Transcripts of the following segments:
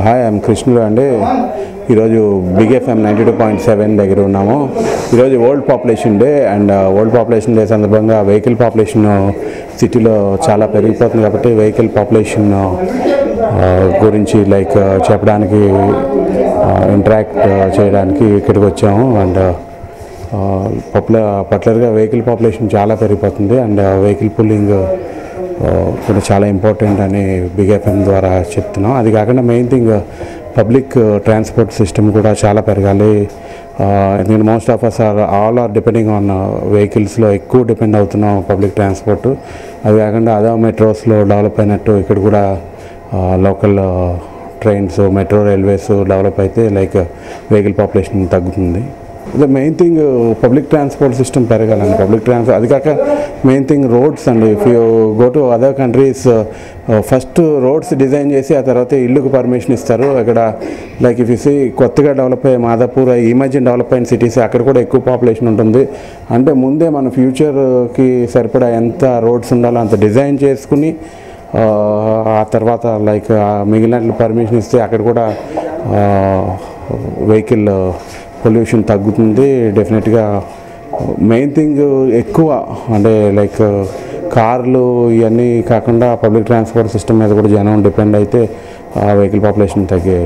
Hi I'm కృష్ణుడు అండి. ఈరోజు బిగ్ ఎఫ్ఎం 92.7 దగ్గర ఉన్నాము. ఈరోజు world population day and world population day సందర్భంగా వెహికల్ పాపులేషన్ సిటీలో చాలా పెరిగిపోతుంది కాబట్టి వెహికల్ పాపులేషన్ గురించి చెప్పడానికి ఇంటరాక్ట్ చేయడానికి ఇక్కడికి వచ్చాము. అండ్ పర్టికులర్గా వెహికల్ పాపులేషన్ చాలా పెరిగిపోతుంది అండ్ వెహికల్ పుల్లింగ్ కూడా చాలా ఇంపార్టెంట్ అని బిగ్ ఎఫ్ఎం ద్వారా చెప్తున్నాం. అది కాకుండా main thing public transport system కూడా చాలా పెరగాలి. ఎందుకంటే most of us all are depending on వెహికల్స్లో ఎక్కువ డిపెండ్ అవుతున్నాం పబ్లిక్ ట్రాన్స్పోర్ట్. అది కాకుండా అదే మెట్రోస్లో డెవలప్ అయినట్టు ఇక్కడ కూడా local trains metro railways develop అయితే వెహికల్ పాపులేషన్ తగ్గుతుంది. The main thing public transport system పెరగాలండి. పబ్లిక్ ట్రాన్స్పోర్ట్ అది కాక మెయిన్ థింగ్ రోడ్స్ అండి. If you go to other countries first roads design చేసి ఆ తర్వాత ఇల్లుకు పర్మిషన్ ఇస్తారు. అక్కడ ఇఫ్ యూ సీ కొత్తగా డెవలప్ అయ్యే మాదాపూర్ ఈ మధ్య డెవలప్ అయిన సిటీస్ అక్కడ కూడా ఎక్కువ పాపులేషన్ ఉంటుంది. అంటే ముందే మన ఫ్యూచర్కి సరిపడా ఎంత రోడ్స్ ఉండాలో అంత డిజైన్ చేసుకుని ఆ తర్వాత మిగిలినట్లు పర్మిషన్ ఇస్తే అక్కడ కూడా వెహికల్ పొల్యూషన్ తగ్గుతుంది డెఫినెట్గా. మెయిన్ థింగ్ ఎక్కువ అంటే కార్లు ఇవన్నీ కాకుండా పబ్లిక్ ట్రాన్స్పోర్ట్ సిస్టమ్ మీద కూడా జనం డిపెండ్ అయితే వెహికల్ పాపులేషన్ తగ్గే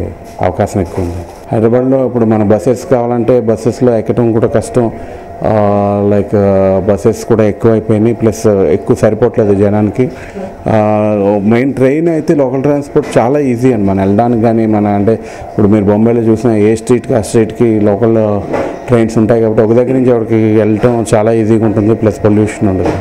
అవకాశం ఎక్కువ ఉంది. హైదరాబాద్లో ఇప్పుడు మన బస్సెస్ కావాలంటే బస్సెస్లో ఎక్కడం కూడా కష్టం. బస్సెస్ కూడా ఎక్కువైపోయినాయి, ప్లస్ ఎక్కువ సరిపోవట్లేదు జనానికి. మెయిన్ ట్రైన్ అయితే లోకల్ ట్రాన్స్పోర్ట్ చాలా ఈజీ అండి మనం వెళ్ళడానికి. కానీ ఇప్పుడు మీరు బొంబాయిలో చూసిన ఏ స్ట్రీట్కి ఆ స్ట్రీట్కి లోకల్ ట్రైన్స్ ఉంటాయి కాబట్టి ఒక దగ్గర నుంచి ఒకరికి వెళ్ళటం చాలా ఈజీగా ఉంటుంది, ప్లస్ పొల్యూషన్ ఉండదు.